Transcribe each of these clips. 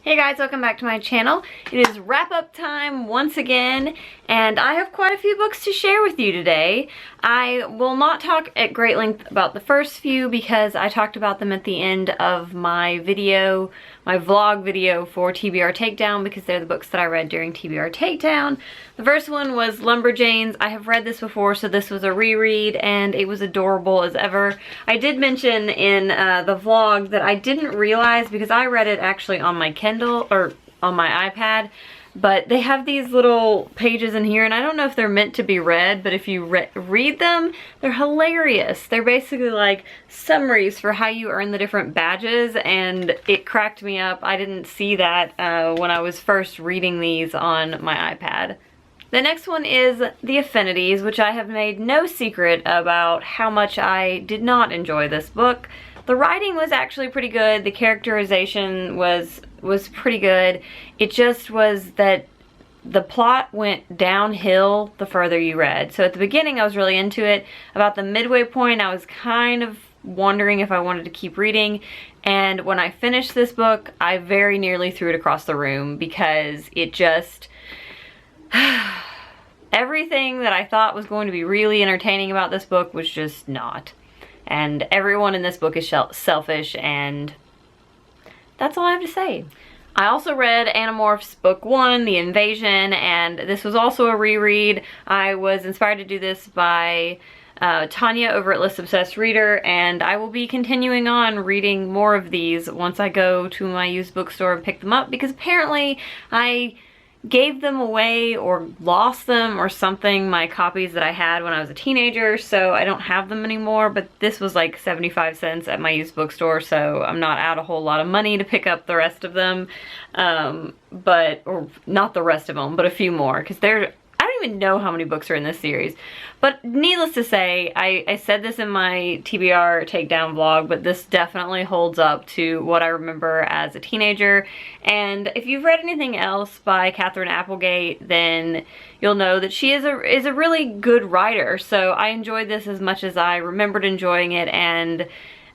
Hey guys, welcome back to my channel. It is wrap-up time once again, and I have quite a few books to share with you today. I will not talk at great length about the first few because I talked about them at the end of my video, my vlog video for TBR Takedown, because they're the books that I read during TBR Takedown. The first one was Lumberjanes. I have read this before, so this was a reread, and it was adorable as ever. I did mention in the vlog that I didn't realize, because I read it actually on my Kindle, or on my iPad, but they have these little pages in here, and I don't know if they're meant to be read, but if you read them, they're hilarious. They're basically like summaries for how you earn the different badges, and it cracked me up. I didn't see that when I was first reading these on my iPad. The next one is The Affinities, which I have made no secret about how much I did not enjoy this book. The writing was actually pretty good. The characterization was pretty good. It just was that the plot went downhill the further you read. So at the beginning I was really into it. About the midway point I was kind of wondering if I wanted to keep reading. And when I finished this book, I very nearly threw it across the room because it just... everything that I thought was going to be really entertaining about this book was just not. And everyone in this book is selfish, and that's all I have to say. I also read Animorphs Book 1, The Invasion, and this was also a reread. I was inspired to do this by Tanya over at List Obsessed Reader, and I will be continuing on reading more of these once I go to my used bookstore and pick them up, because apparently I gave them away or lost them or something, my copies that I had when I was a teenager, so I don't have them anymore. But this was like 75 cents at my used bookstore, so I'm not out a whole lot of money to pick up the rest of them, or not the rest of them, but a few more, because I don't even know how many books are in this series. But needless to say, I said this in my TBR Takedown vlog, but this definitely holds up to what I remember as a teenager. And if you've read anything else by Katherine Applegate, then you'll know that she is a really good writer. So I enjoyed this as much as I remembered enjoying it, and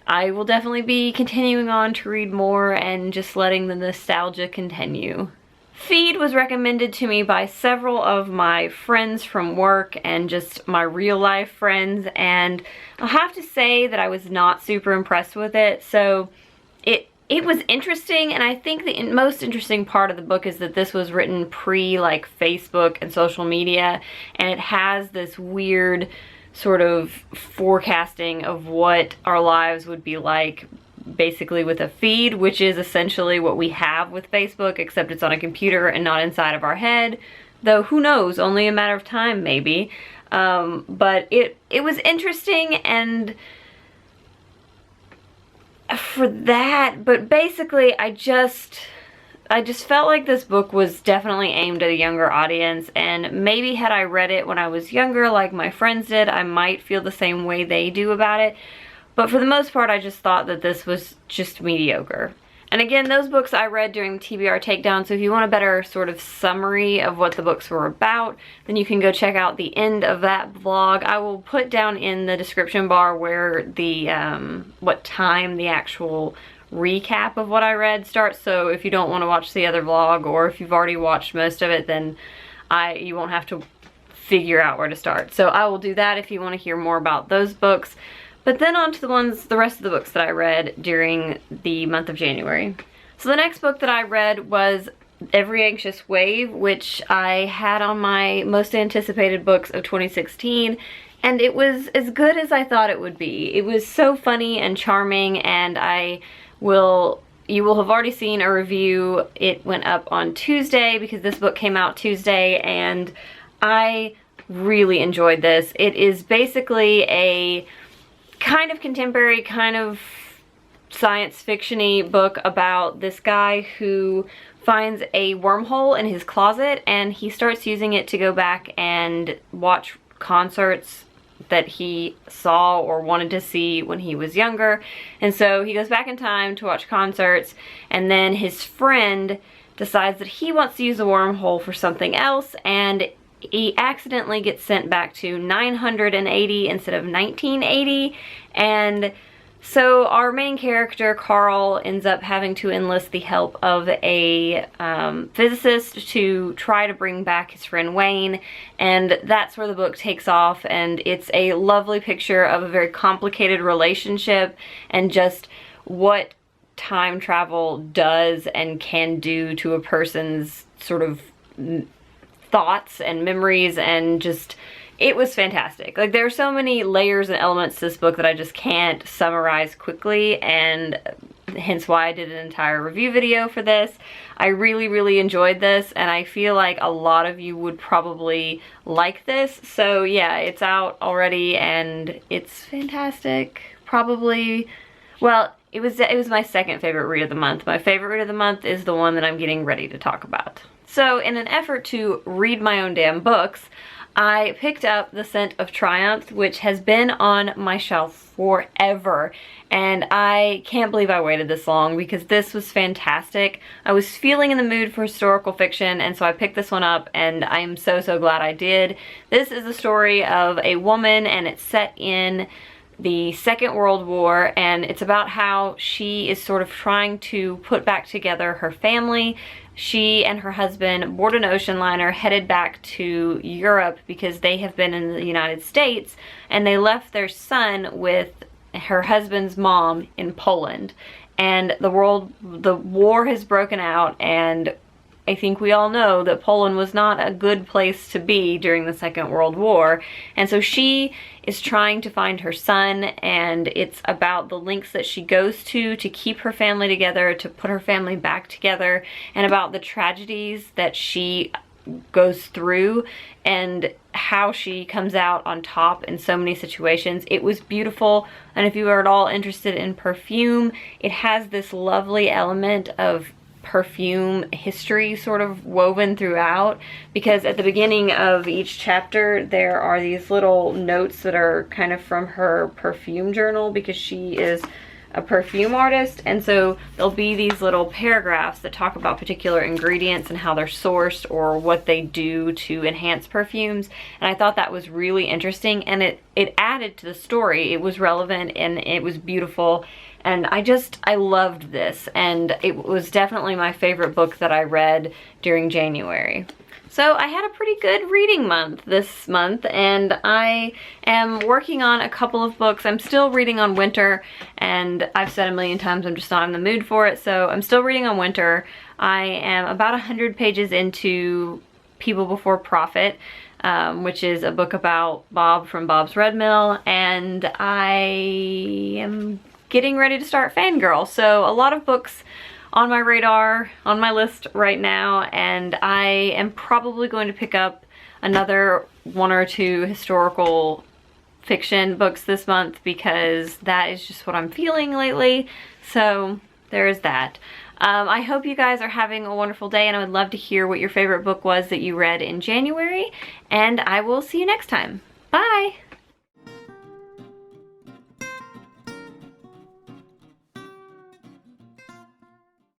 I will definitely be continuing on to read more and just letting the nostalgia continue. Feed was recommended to me by several of my friends from work and just my real life friends, and I'll have to say that I was not super impressed with it. So it was interesting, and I think the most interesting part of the book is that this was written pre like Facebook and social media, and it has this weird sort of forecasting of what our lives would be like basically with a feed, which is essentially what we have with Facebook, except it's on a computer and not inside of our head. Though who knows, only a matter of time maybe. But it was interesting, and for that, but basically I just felt like this book was definitely aimed at a younger audience, and maybe had I read it when I was younger like my friends did, I might feel the same way they do about it. But for the most part, I just thought that this was just mediocre. And again, those books I read during TBR Takedown, so if you want a better sort of summary of what the books were about, then you can go check out the end of that vlog. I will put down in the description bar where the, what time the actual recap of what I read starts, so if you don't want to watch the other vlog, or if you've already watched most of it, then you won't have to figure out where to start. So I will do that if you want to hear more about those books. But then on to the rest of the books that I read during the month of January. So the next book that I read was Every Anxious Wave, which I had on my most anticipated books of 2016, and it was as good as I thought it would be. It was so funny and charming, and you will have already seen a review. It went up on Tuesday because this book came out Tuesday, and I really enjoyed this. It is basically a kind of contemporary, kind of science fiction-y book about this guy who finds a wormhole in his closet, and he starts using it to go back and watch concerts that he saw or wanted to see when he was younger. And so he goes back in time to watch concerts, and then his friend decides that he wants to use the wormhole for something else, and he accidentally gets sent back to 980 instead of 1980, and So our main character, Carl, ends up having to enlist the help of a physicist to try to bring back his friend Wayne, and that's where the book takes off, and it's a lovely picture of a very complicated relationship and just what time travel does and can do to a person's sort of thoughts and memories, and just it was fantastic. Like, there are so many layers and elements to this book that I just can't summarize quickly, and hence why I did an entire review video for this. I really enjoyed this, and I feel like a lot of you would probably like this. So yeah, it's out already and it's fantastic. Probably, well, it was my second favorite read of the month. My favorite read of the month is the one that I'm getting ready to talk about. So in an effort to read my own damn books, I picked up The Scent of Triumph, which has been on my shelf forever, and I can't believe I waited this long because this was fantastic. I was feeling in the mood for historical fiction, and so I picked this one up, and I am so glad I did. This is the story of a woman, and it's set in the Second World War, and it's about how she is sort of trying to put back together her family. She and her husband board an ocean liner headed back to Europe because they have been in the United States, and they left their son with her husband's mom in Poland. And the war has broken out, and I think we all know that Poland was not a good place to be during the Second World War. And so she is trying to find her son, and it's about the lengths that she goes to keep her family together, to put her family back together, and about the tragedies that she goes through and how she comes out on top in so many situations. It was beautiful, and if you are at all interested in perfume, it has this lovely element of perfume history sort of woven throughout, because at the beginning of each chapter there are these little notes that are kind of from her perfume journal, because she is a perfume artist, and so there'll be these little paragraphs that talk about particular ingredients and how they're sourced or what they do to enhance perfumes. And I thought that was really interesting, and it added to the story. It was relevant and it was beautiful, and I loved this, and it was definitely my favorite book that I read during January. So I had a pretty good reading month this month, and I am working on a couple of books. I'm still reading on Winter, and I've said a million times I'm just not in the mood for it, so I'm still reading on Winter. I am about 100 pages into People Before Profit, which is a book about Bob from Bob's Red Mill, and I am getting ready to start Fangirl. So a lot of books on my radar, on my list right now, and I am probably going to pick up another one or two historical fiction books this month, because that is just what I'm feeling lately. So there's that. I hope you guys are having a wonderful day, and I would love to hear what your favorite book was that you read in January, and I will see you next time. Bye!